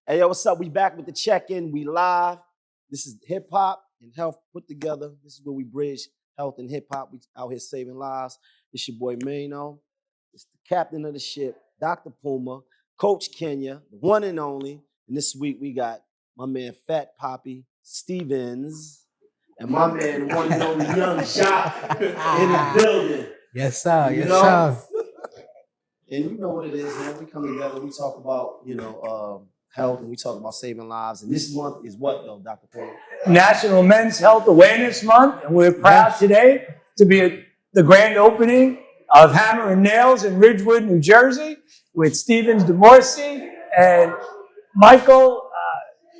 Hey, yo, what's up? We back with the check-in. We live. This is hip hop and health put together. This is where we bridge health and hip hop. We out here saving lives. It's your boy Maino. It's the captain of the ship, Dr. Puma, Coach Kenya, the one and only. And this week we got my man Phat Papi Stevens and my man, one and only Yunq in the building. Yes, sir. You Yes, know? sir. And you know what it is, man. We come together, we talk about, health, and we talk about saving lives. And this month is what, though, Dr. Puma? National Men's Health Awareness Month, and we're proud today to be at the grand opening of Hammer and Nails in Ridgewood, New Jersey, with Stevens DeMorsi and Michael,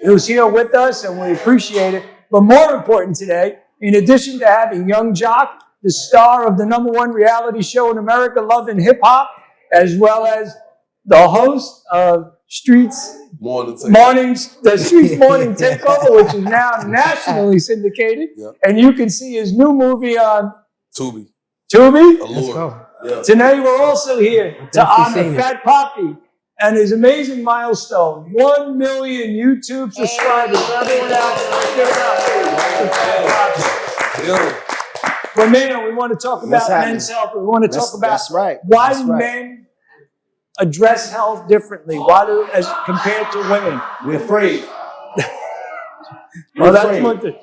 who's here with us, and we appreciate it. But more important today, in addition to having Yunq, the star of the #1 reality show in America, Love and Hip Hop, as well as the host of Streets Morning Takeover, which is now nationally syndicated. Yep. And you can see his new movie on Tubi. Tubi? Let's go. Yeah. Today we're also here to Definitely honor Phat Papi and his amazing milestone, 1 million YouTube subscribers. Everyone out there, give it up. Yeah. But Maino, we want to talk What's about happening? men's health. We want to talk about That's right. why That's do right. men address health differently? Why do, as compared to women? We're afraid. Well, that's one thing.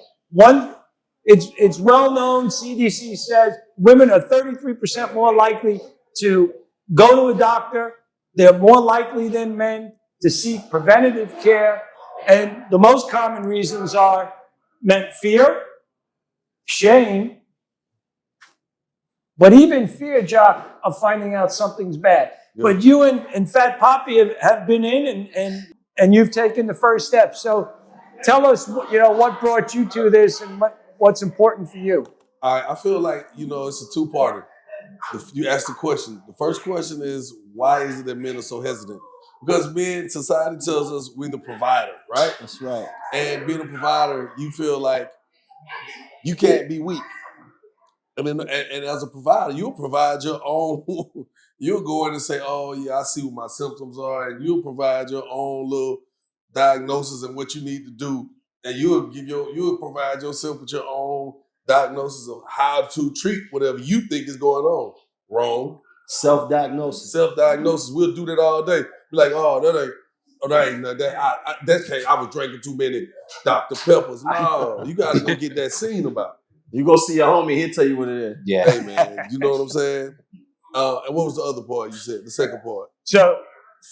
It's well known. CDC says women are 33% more likely to go to a doctor. They're more likely than men to seek preventative care, and the most common reasons are fear, shame, but even fear, Jock, of finding out something's bad. Yeah. But you and Phat Papi have been in and you've taken the first step. So tell us, what brought you to this and what's important for you. I feel like, it's a two-parter. You asked the question. The first question is, why is it that men are so hesitant? Because society tells us we're the provider, right? That's right. And being a provider, you feel like you can't be weak. And as a provider, you'll provide your own. You'll go in and say, "Oh yeah, I see what my symptoms are," and you'll provide your own little diagnosis and what you need to do, and you'll provide yourself with your own diagnosis of how to treat whatever you think is going on. Wrong. Self-diagnosis. Self-diagnosis. We'll do that all day. Be like, I was drinking too many Dr. Peppers. No, you got to go get that scene about. You go see your homie, he'll tell you what it is. Yeah. Hey man, you know what I'm saying? And what was the other part you said? The second part? So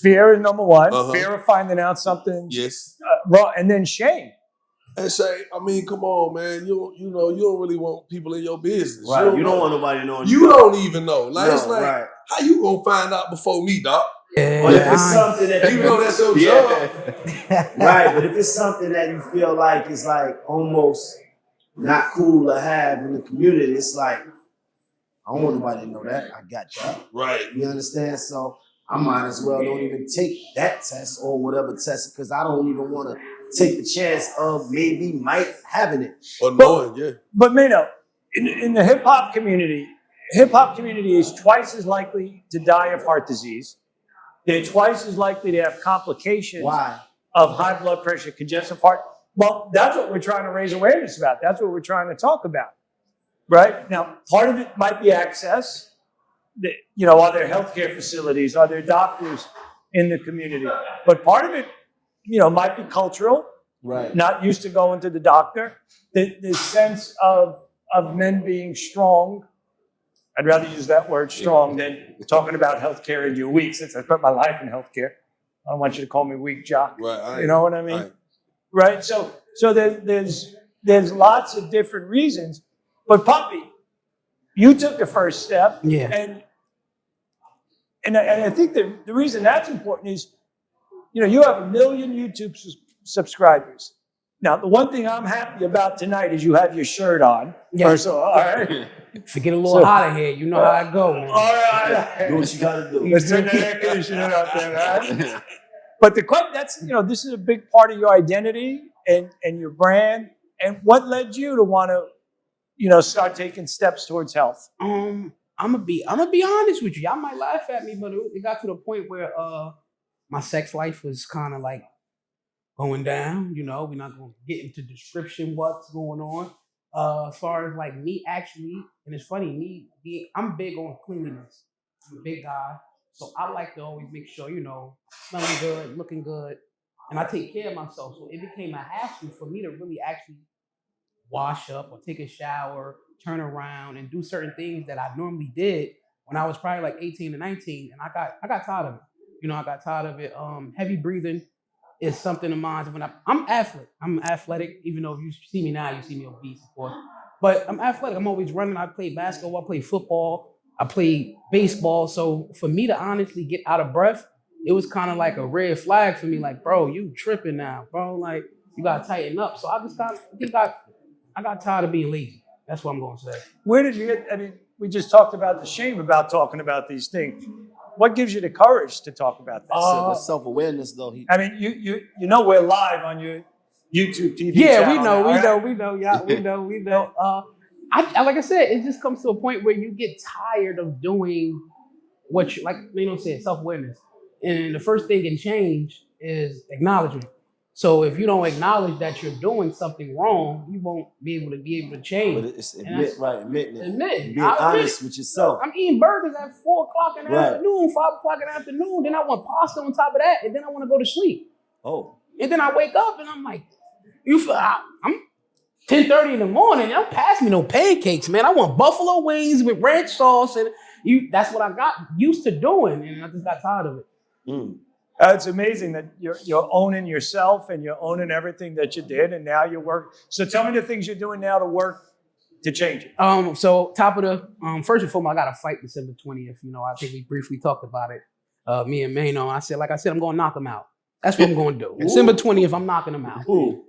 fear is number one. Uh-huh. Fear of finding out something Yes. wrong, and then shame. And say, come on, man. You don't really want people in your business. Right. You don't want nobody knowing. You don't even know. Like, No, it's like, right. how you gonna find out before me, doc? Yeah. But if it's something that You know that's your job. right, but if it's something that you feel like is like almost not cool to have in the community, it's like, I don't want nobody to know that. I got that. Right. You understand? So I might as well don't even take that test or whatever test because I don't even want to take the chance of might having it. Or knowing, yeah. But Maino, in the hip hop community is twice as likely to die of heart disease. They're twice as likely to have complications Why? of high blood pressure, congestive heart. Well, that's what we're trying to raise awareness about. That's what we're trying to talk about, right? Now, part of it might be access. Are there healthcare facilities? Are there doctors in the community? But part of it, might be cultural. Right. Not used to going to the doctor. The sense of men being strong. I'd rather use that word strong than talking about healthcare and you're weak, since I spent my life in healthcare. I don't want you to call me weak, Jock. Right. You know what I mean? Right. So there's lots of different reasons. But Papi, you took the first step. Yeah. And I think the reason that's important is, you have 1 million YouTube subscribers. Now, the one thing I'm happy about tonight is you have your shirt on. Yeah. So, all right. To get a little hot in here, you know how I go, man. All right. Do what you gotta do. Let's turn that air conditioner out there, right? But the question, this is a big part of your identity and your brand. And what led you to want to, start taking steps towards health? I'm gonna be honest with you. Y'all might laugh at me, but it got to the point where my sex life was kind of like going down. You know, we're not going to get into description what's going on. As far as like me actually, and it's funny, I'm big on cleanliness. I'm a big guy, so I like to always make sure, you know, smelling good, looking good, and I take care of myself. So it became a hassle for me to really actually wash up or take a shower, turn around, and do certain things that I normally did when I was probably like 18 to 19, and I got tired of it. You know, I got tired of it. Heavy breathing is something of mine. When I'm athletic, I'm athletic. Even though if you see me now, you see me obese, of course. But I'm athletic. I'm always running. I play basketball. I play football. I play baseball. So for me to honestly get out of breath, it was kind of like a red flag for me. Like, bro, you tripping now, bro. Like, you gotta tighten up. So I got tired of being lazy. That's what I'm gonna say. Where did you get? I mean, we just talked about the shame about talking about these things. What gives you the courage to talk about this? That's self-awareness, though. I mean, you know we're live on your YouTube TV Yeah, channel. we know, now, we know, yeah, we know. I like I said, it just comes to a point where you get tired of doing what you like. Maino said, self-awareness, and the first thing in change is acknowledgement. So if you don't acknowledge that you're doing something wrong, you won't be able to change. But it's admitting it. Admit, Being honest with yourself. I'm eating burgers at 4 o'clock in the Right. afternoon, 5 o'clock in the afternoon. Then I want pasta on top of that, and then I want to go to sleep. Oh. And then I wake up and I'm like, I'm 10:30 in the morning. Don't pass me no pancakes, man. I want buffalo wings with ranch sauce, and that's what I got used to doing, and I just got tired of it. It's amazing that you're owning yourself and you're owning everything that you did, and now you work. So tell me the things you're doing now to work to change it. So top of the first and foremost, I got to fight December 20th. You know, I think we briefly talked about it. Me and Maino. I said, I'm going to knock him out. That's what I'm going to do. December 20th, I'm knocking him out. Who?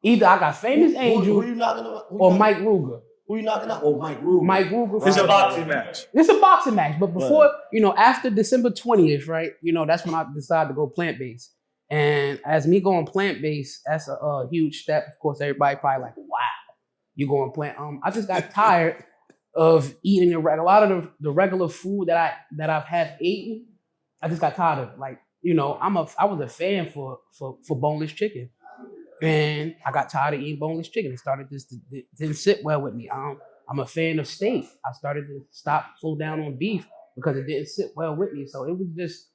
Either I got Famous Angel who you knocking out? or Mike Ruger. Who you knocking out? Oh, Mike Ruger. Mike Ruger. It's a boxing match. It's a boxing match, but before, after December 20th, right? That's when I decided to go plant-based. And as me going plant-based, that's a huge step. Of course, everybody probably like, wow, you going plant. I just got tired of eating a lot of the regular food that I've have eaten. I just got tired of it. Like, I was a fan for boneless chicken. And I got tired of eating boneless chicken. It didn't sit well with me. I'm a fan of steak. I started to slow down on beef because it didn't sit well with me. So it was just,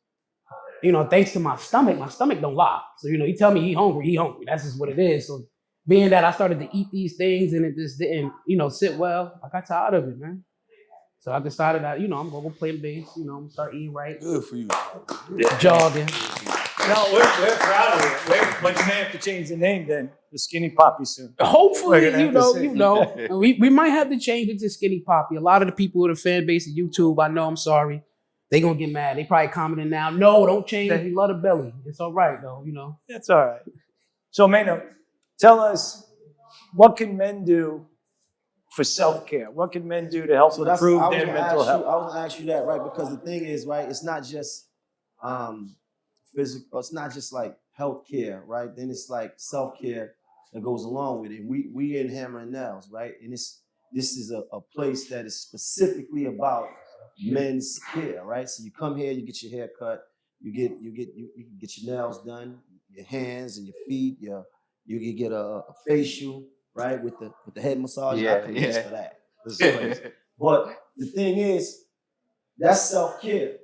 thanks to my stomach don't lie. So, you tell me he hungry. That's just what it is. So being that I started to eat these things and it just didn't, sit well, I got tired of it, man. So I decided that, I'm going to go play bass, I'm going to start eating right. Good for you. Jogging. No, we're proud of it. But you may have to change the name then, the Skinny Papi soon. Hopefully, we might have to change it to Skinny Papi. A lot of the people with the fan base of YouTube, I know, I'm sorry, they gonna get mad. They probably commenting now. No, don't change it. We love the belly. It's all right though, It's all right. So Maino, tell us, what can men do for self-care? What can men do to help improve their mental health? I was gonna ask you that, right? Because the thing is, right, it's not just physical, it's not just like health care, right? Then it's like self-care that goes along with it. We in Hammer and Nails, right? And this is a place that is specifically about men's care, right? So you come here, you get your hair cut, you can get your nails done, your hands and your feet, you can get a facial, right? With the head massage. Yeah, I can use for that. This is crazy. But the thing is, that's self-care,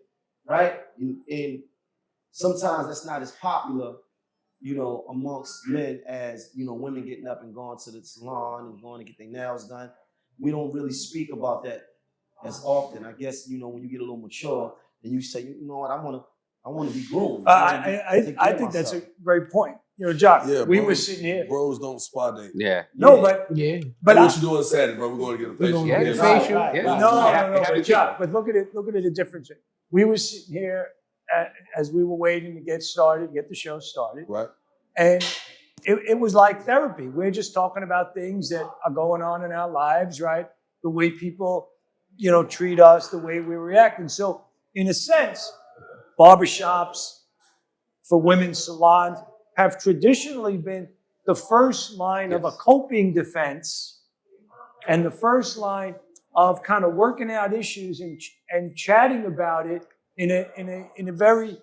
right? And sometimes that's not as popular, amongst men as, women getting up and going to the salon and going to get their nails done. We don't really speak about that as often. I guess, when you get a little mature and you say, you know what, I want to be groomed. I think that's a great point. Jock, we were sitting here. Bros don't spa date. Yeah. No, but What you doing Saturday, bro? We're going to get a facial. Get a facial. Right. No, but Jock, but look at it. Look at it a difference. We were sitting here as we were waiting to get the show started. Right. And it was like therapy. We're just talking about things that are going on in our lives, right? The way people, treat us, the way we react. And so, in a sense, barbershops for women's salons have traditionally been the first line of a coping defense and the first line of kind of working out issues and chatting about it in a very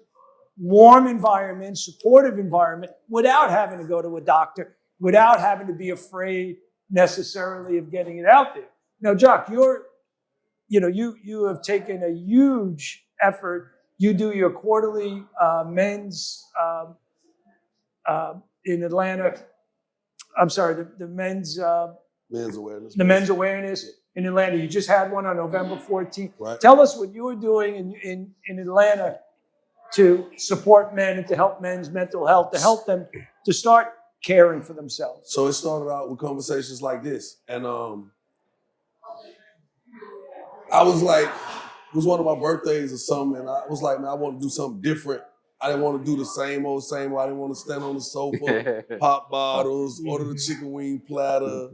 warm environment, supportive environment, without having to go to a doctor, without having to be afraid necessarily of getting it out there. Now, Jock, you have taken a huge effort. You do your quarterly men's in Atlanta. I'm sorry, the men's Men's awareness. the men's awareness in Atlanta. You just had one on November 14th. Right. Tell us what you were doing in Atlanta to support men and to help men's mental health, to help them to start caring for themselves. So it started out with conversations like this. And I was like, it was one of my birthdays or something, and I was like, man, I want to do something different. I didn't want to do the same old. I didn't want to stand on the sofa, pop bottles, order the chicken wing platter.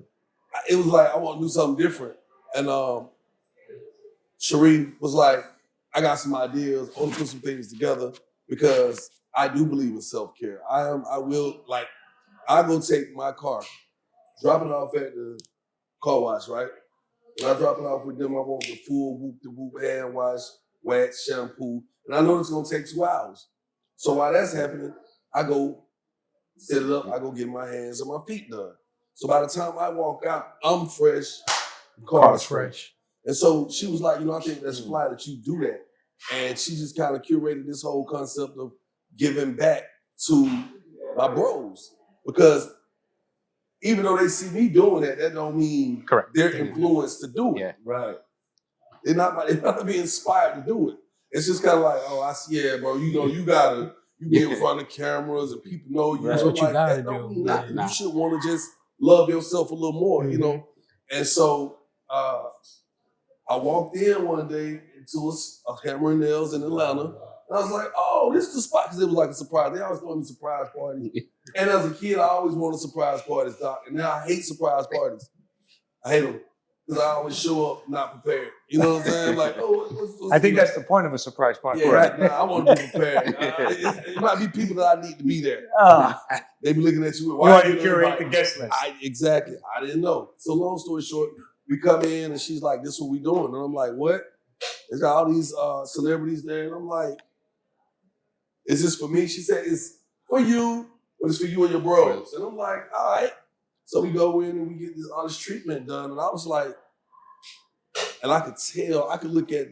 It was like, I want to do something different. And Sharif was like, I got some ideas. I want to put some things together because I do believe in self-care. I go take my car, drop it off at the car wash, right? When I drop it off with them, I want the full whoop-de-whoop hand wash, wax, shampoo. And I know it's going to take 2 hours. So while that's happening, I go set it up, I go get my hands and my feet done. So by the time I walk out, I'm fresh, the car is fresh. And so she was like, I think that's fly that you do that. And she just kind of curated this whole concept of giving back to my bros. Because even though they see me doing that don't mean they're influenced to do it. Yeah. Right. They're not to be inspired to do it. It's just kind of like, oh, I see, yeah, bro, you get in front of cameras and people know you. That's what you gotta that do. You should want to just love yourself a little more, And so I walked in one day into a Hammer and Nails in Atlanta. And I was like, oh, this is the spot. Because it was like a surprise. They always throw me surprise parties. And as a kid, I always wanted surprise parties, Doc. And now I hate surprise parties. I hate them. Because I always show up not prepared. You know what I'm saying? Like, I think that's the point of a surprise party. Yeah, right. Nah, I want to be prepared. It might be people that I need to be there. They be looking at you. You want to curate the guest list. Exactly. I didn't know. So long story short, we come in and she's like, this is what we doing. And I'm like, what? There's got all these celebrities there. And I'm like, is this for me? She said, it's for you, but it's for you and your bros. And I'm like, all right. So we go in and we get all this treatment done. And I was like, and I could tell, I could look at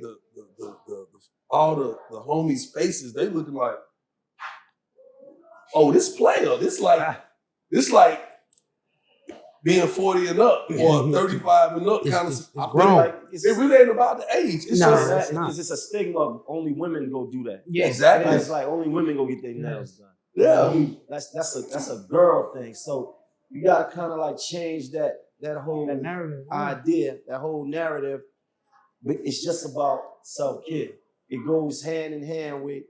all the homies' faces. They looking like, oh, this player. This like being 40 and up or 35 and up kind of. I feel like it really ain't about the age. It's just a stigma of only women go do that. Yeah, exactly. It's like only women go get their nails done. Yeah, that's a girl thing. So you gotta kind of like change that whole narrative, idea, that whole narrative. But it's just about self-care. It goes hand in hand with,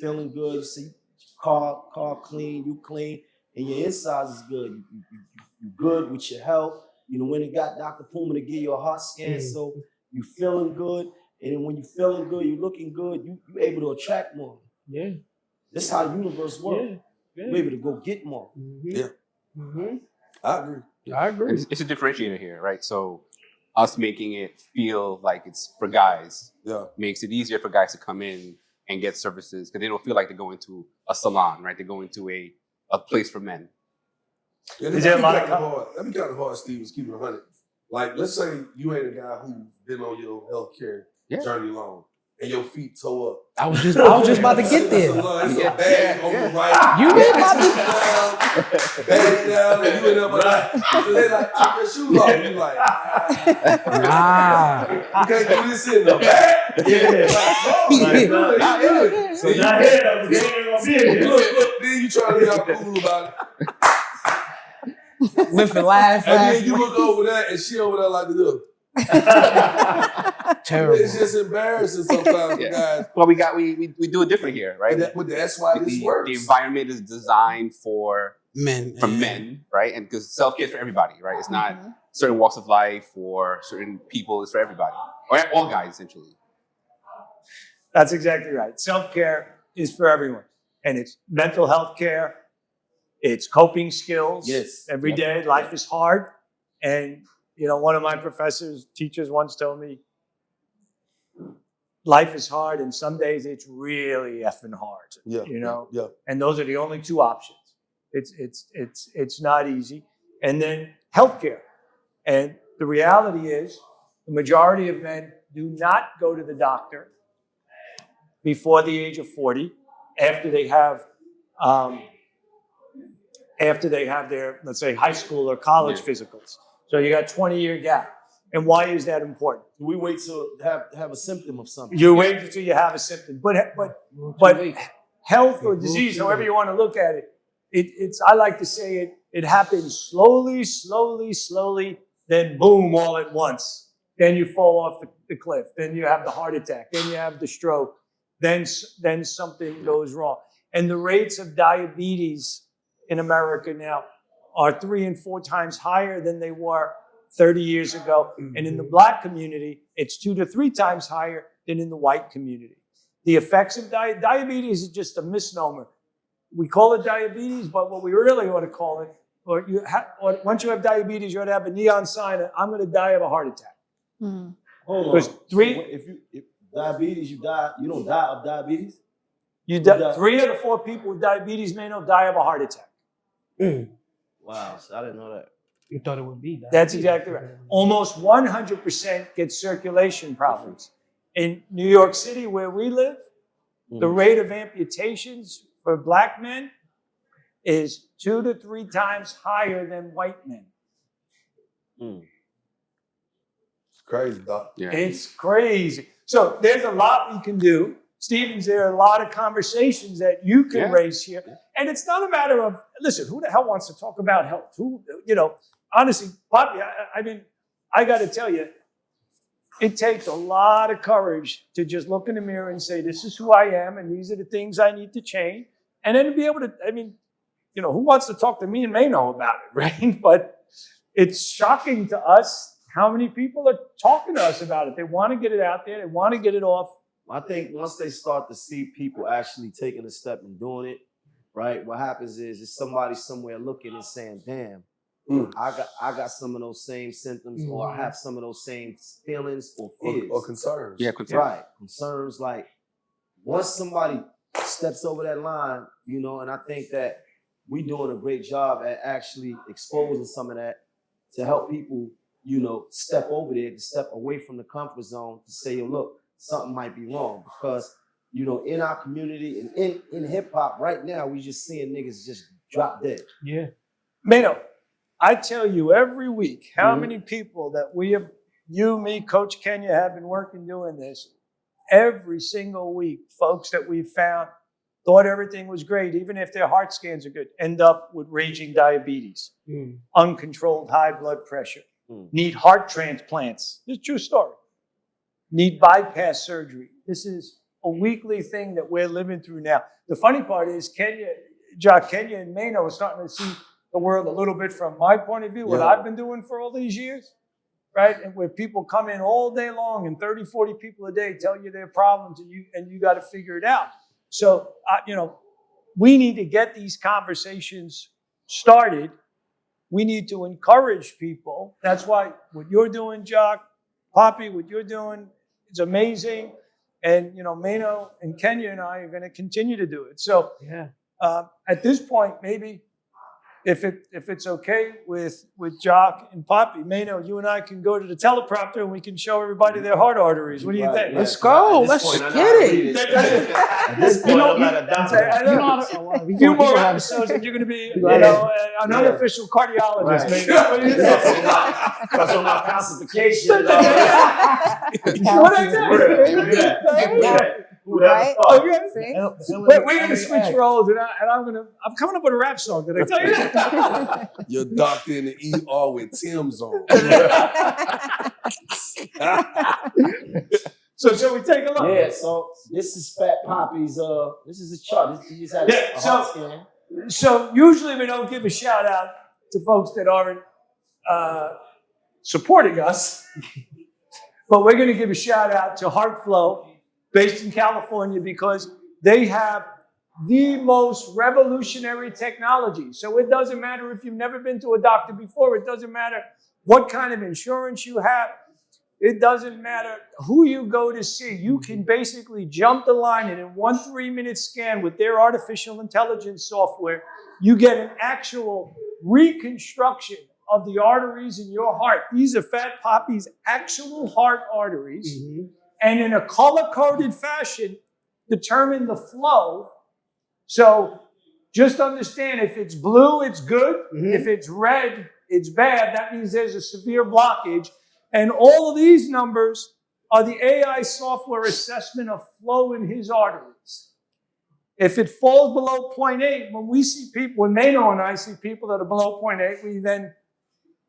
feeling good. You see, car clean, you clean, and your insides is good. You good with your health. When it got Dr. Puma to give you a heart scan, so you feeling good. And then when you feeling good, you looking good, you able to attract more. Yeah. That's how the universe works. Yeah. You're able to go get more. Yeah. I agree. And it's a differentiator here, right? So us making it feel like it's for guys makes it easier for guys to come in and get services because they don't feel like they're going to a salon, right? They're going to a place for men. Yeah, that'd be kind of hard, Steve, is keeping 100. Like, let's say you ain't a guy who's been on your healthcare journey long, and your feet toe up. I was just about to get there. It's a bag on the right. You been about to bag down, and you in there, but they like take your shoes off. You like, nah. You can't do this in the bag. So not here, but they ain't gonna be in here. Look, then you try to be all cool about it. Lift and laugh. And then you look over there, and she over there like this. Terrible. It's just embarrassing sometimes, guys. Well, we do it different here, right? But that's why this works. The environment is designed for men, right? And because self-care is for everybody, right? It's not certain walks of life or certain people. It's for everybody, or all guys essentially. That's exactly right. Self-care is for everyone, and it's mental health care. It's coping skills. Yes. Every day, life is hard, and one of my teachers once told me, life is hard, and some days it's really effing hard. Yeah. You know. Yeah. And those are the only two options. It's not easy. And then healthcare. And the reality is, the majority of men do not go to the doctor before the age of 40, after they have their, let's say, high school or college physicals. So you got 20-year gap. And why is that important? We wait to have a symptom of something. You wait until you have a symptom. But health or disease, however you want to look at it, it's I like to say it happens slowly, then boom, all at once. Then you fall off the cliff. Then you have the heart attack. Then you have the stroke. Then something goes wrong. And the rates of diabetes in America now are 3 and 4 times higher than they were 30 years ago. And in the black community, it's 2 to 3 times higher than in the white community. The effects of diabetes is just a misnomer. We call it diabetes, but what we really ought to call it, or once you have diabetes, you ought to have a neon sign, I'm going to die of a heart attack. Hold on. If diabetes, you die. You don't die of diabetes. 3 out of 4 people with diabetes, Maino, die of a heart attack. Wow, so I didn't know that. You thought it would be that. That's exactly right. Almost 100% get circulation problems. In New York City, where we live, the rate of amputations for black men is 2 to 3 times higher than white men. It's crazy, Doc. Yeah. It's crazy. So there's a lot we can do. Stevens, there are a lot of conversations that you can raise here. And it's not a matter of, listen, who the hell wants to talk about health? Honestly, Papi, I mean, I got to tell you, it takes a lot of courage to just look in the mirror and say, this is who I am, and these are the things I need to change. And then to be able to, who wants to talk to me and Maino about it, right? But it's shocking to us how many people are talking to us about it. They want to get it out there. They want to get it off. I think once they start to see people actually taking a step and doing it, right, what happens is somebody somewhere looking and saying, damn, I got some of those same symptoms, or I have some of those same feelings or fears. Or concerns. Yeah, concerns. Right. Concerns. Like, once somebody steps over that line, and I think that we're doing a great job at actually exposing some of that to help people, step over there, to step away from the comfort zone, to say, yo, look, something might be wrong. Because, in our community and in hip hop right now, we just seeing niggas just drop dead. Yeah. Maino, I tell you every week how many people that we have, you, me, Coach Kenya, have been working doing this. Every single week, folks that we've found thought everything was great, even if their heart scans are good, end up with raging diabetes, uncontrolled high blood pressure, need heart transplants. This is a true story. Need bypass surgery. This is a weekly thing that we're living through now. The funny part is Kenya and Maino are starting to see the world a little bit from my point of view, what I've been doing for all these years, right? And where people come in all day long and 30, 40 people a day tell you their problems, and you got to figure it out. So, we need to get these conversations started. We need to encourage people. That's why what you're doing, Jock, Papi, what you're doing is amazing. And, Maino and Kenya and I are going to continue to do it. So at this point, maybe if it's okay with Jock and Papi, Maino, you and I can go to the teleprompter and we can show everybody their heart arteries. What do you think? Let's go. Let's get it. At this point, I'm not a doctor. A few more episodes and you're going to be an unofficial cardiologist. Right. Maybe. What do you think? Because on my calcification. What I said. Right? Okay. We're going to switch roles, and I'm coming up with a rap song. Did I tell you that? Your doctor in the ER with Tim's on. So shall we take a look? Yeah, so this is Phat Papi's, this is his chart. He just had a heart scan. So usually we don't give a shout out to folks that aren't supporting us, but we're going to give a shout out to HeartFlow, based in California, because they have the most revolutionary technology. So it doesn't matter if you've never been to a doctor before. It doesn't matter what kind of insurance you have. It doesn't matter who you go to see. You can basically jump the line, and in 1 3-minute scan with their artificial intelligence software, you get an actual reconstruction of the arteries in your heart. These are Phat Papi's actual heart arteries, and in a color-coded fashion, determine the flow. So just understand, if it's blue, it's good. If it's red, it's bad. That means there's a severe blockage. And all of these numbers are the AI software assessment of flow in his arteries. If it falls below 0.8, when we see people, when Maino and I see people that are below 0.8, we then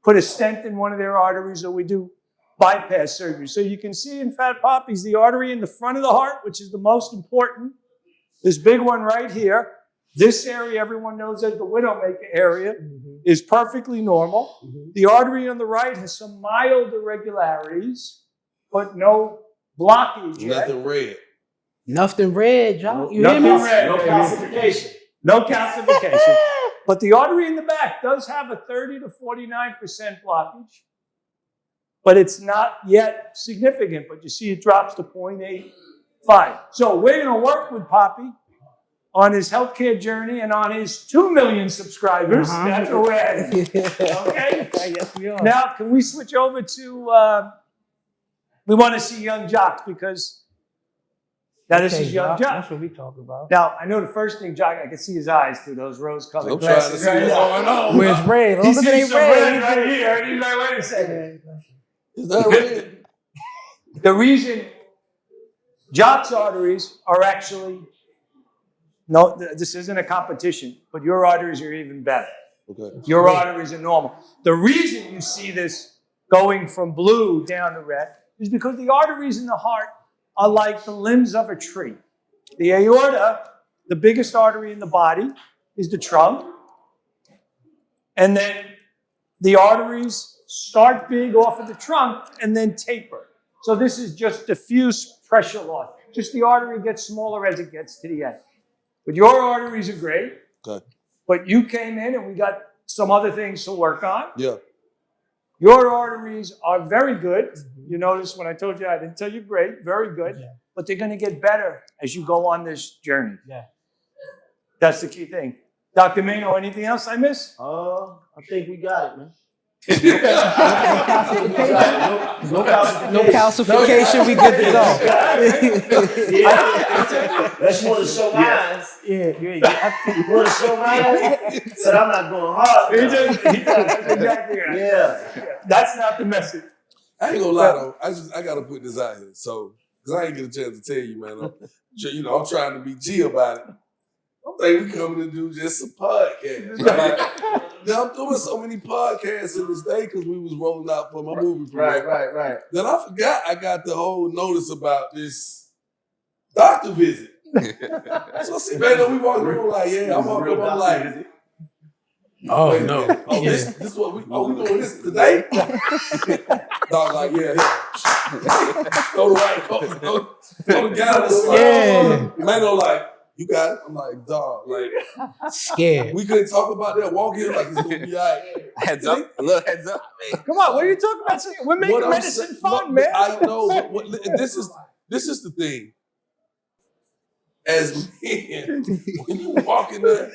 put a stent in one of their arteries, or we do bypass surgery. So you can see in Phat Papi's, the artery in the front of the heart, which is the most important, this big one right here. This area, everyone knows as the widowmaker area, is perfectly normal. The artery on the right has some mild irregularities, but no blockage yet. Nothing red. Nothing red, John. You Nothing hear me? red. No calcification. No calcification. But the artery in the back does have a 30 to 49% blockage, but it's not yet significant. But you see it drops to 0.85. So we're going to work with Papi on his healthcare journey and on his 2 million subscribers. That's what we're at. Okay? Yes, we are. Now, can we switch over to, we want to see young Jocks, because this is young Jocks. That's what we talk about. Now, I know the first thing, Jock, I can see his eyes through those rose-colored I'm trying to glasses. see what's going on. Where's red? He Look at sees it some red. red right here, and he's like, wait a second. Is that red? The reason Jock's arteries are actually, no, this isn't a competition, but your arteries are even better. Okay. Your arteries are normal. The reason you see this going from blue down to red is because the arteries in the heart are like the limbs of a tree. The aorta, the biggest artery in the body, is the trunk. And then the arteries start big off of the trunk and then taper. So this is just diffuse pressure loss. Just the artery gets smaller as it gets to the end. But your arteries are great. Okay. But you came in and we got some other things to work on. Yeah. Your arteries are very good. You notice when I told you I didn't tell you great, very good. Yeah. But they're going to get better as you go on this journey. Yeah. That's the key thing. Dr. Maino, anything else I missed? I think we got it, man. No calcification, we good to go. That's want to show mine. You want to show mine? Said I'm not going hard. That's exactly right. Yeah. That's not the message. I ain't gonna lie though. I gotta put this out here. So, cause I ain't get a chance to tell you, man. I'm trying to be G about it. I'm thinking we coming to do just a podcast. Now I'm doing so many podcasts in this day because we was rolling out for my movie premiere. Right. Then I forgot I got the whole notice about this doctor visit. So see, man, we walking around like, yeah, I'm walking around like, oh no. Oh, Yeah. this what we doing this today? Dog like, yeah. Go the guy on the side. Yeah. Maino like, you got it? I'm like, dog, like, Scared. we couldn't talk about that. Walk in like it's gonna be all right. Heads up, a little heads up. Come on, what are you talking about? We're making medicine fun, man. I know. This is the thing. As men, when you walk in there,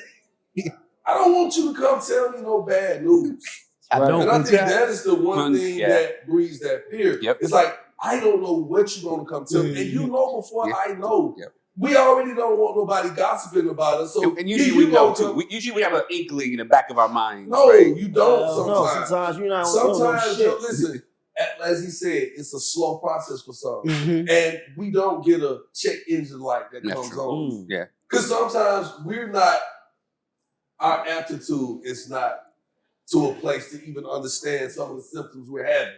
I don't want you to come tell me no bad news. I don't. And I think that is the one thing that breeds that fear. Yep. It's like, I don't know what you're gonna come tell me. And you know before I know. Yep. We already don't want nobody gossiping about us. So and usually we know too. Usually we have an inkling in the back of our minds. No, right? you don't. Sometimes. Sometimes you're not. Sometimes, listen. As he said, it's a slow process for some, and we don't get a check engine light that comes on. Yeah, because sometimes we're not. Our aptitude is not to a place to even understand some of the symptoms we're having.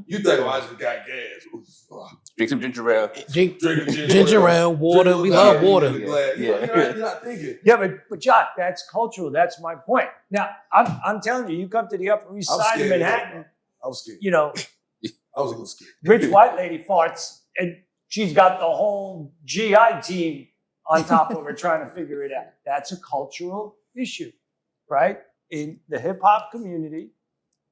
You think, oh, I just got gas. Drink some ginger ale. Drink ginger ale, water. We love water. You're not thinking. Yeah, but Jock, that's cultural. That's my point. Now, I'm telling you, you come to the Upper East Side of Manhattan. I was scared. You know, I was a little scared. Rich white lady farts, and she's got the whole GI team on top of her trying to figure it out. That's a cultural issue, right? In the hip hop community,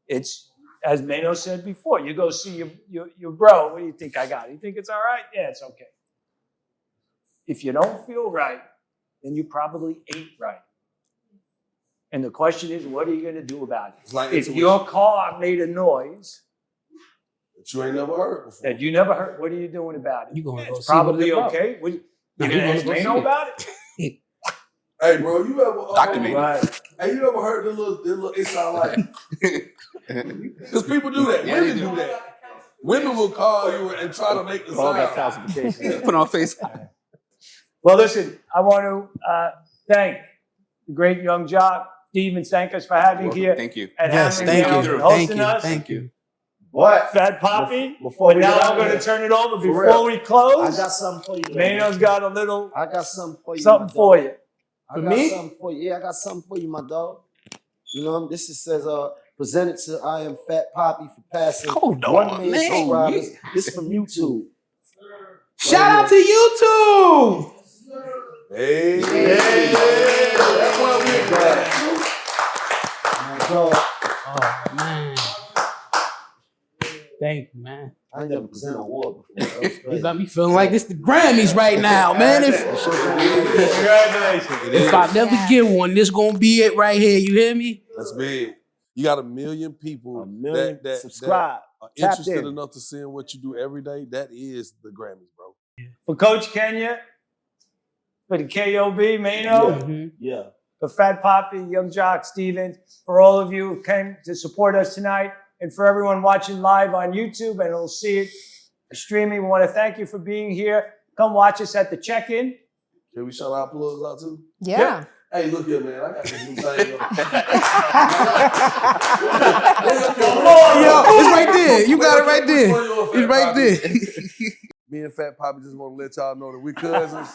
it's as Maino said before, you go see your bro. What do you think I got? You think it's all right? Yeah, it's okay. If you don't feel right, then you probably ain't right. And the question is, what are you going to do about it? Like if your car made a noise that you ain't never heard before, that you never heard, what are you doing about it? You gonna go It's see what probably they're about. okay. You Nah, going to you ask gonna go Maino see about it? hey, bro, you ever Dr. Maino. Right. Hey, you ever heard the little it sound like? Because people do that. Yeah, Women they do. do that. Women will call you and try to make the All that sound. calcification. Put on face. Well, listen, I want to thank the great young Jock. Stevens, thank us for having Welcome. here. Thank you. At Yes, Hammer and thank Nails you. and Thank hosting you. us. Thank you. What? Phat Papi. Before But we now get out I'm going of to here, turn it over for before real. we I close. got something for you. Maino's got a little I got something for you. something my for dog. you. I For got me? something for you. Yeah, I got something for you, my dog. You know, this is, says, presented to I am Phat Papi for passing Hold 1 on, million man. subscribers. This is from YouTube. Shout out to YouTube. Hey, That's why we're glad. My dog, Oh man. Thank you, man. I ain't never presented an award before. That was You crazy. got me feeling like this the Grammys right now, man. Congratulations. If I never get one, this gonna be it right here. You hear me? That's big. You got 1 million people A million that subscribe. are Tapped interested in. enough to see what you do every day. That is the Grammys, bro. For Coach Kenya, for the KOB, Maino, Mm-hmm. Yeah. for Phat Papi, Young Jock, Stevens, for all of you who came to support us tonight, and for everyone watching live on YouTube and will see it streaming, we want to thank you for being here. Come watch us at the check-in. Can we shout our plugs out too? Yeah. Hey, look here, man. I got this new thing. Yo, it's right there. You got it right there. It's right there. Me and Phat Papi just want to let y'all know that we cousins.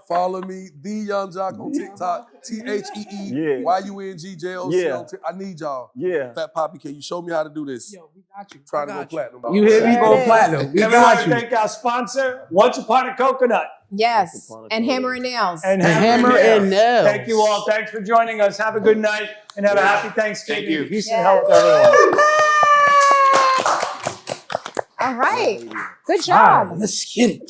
Follow me, The Young Jock on TikTok, TheeYungJoc. Yeah. I need y'all. Yeah. Phat Papi, can you show me how to do this? Yo, we got you. Trying We to go got platinum. you. You hear me? There Go it is. platinum. We Everyone got you. thank our sponsor, Once Upon a Coconut. Yes. And Hammer and Nails. And Hammer and Nails. Thank you all. Thanks for joining us. Have a good night and have a happy Thanksgiving. Thank you. Peace and health, everyone. All right. Good All right, job. let's get it.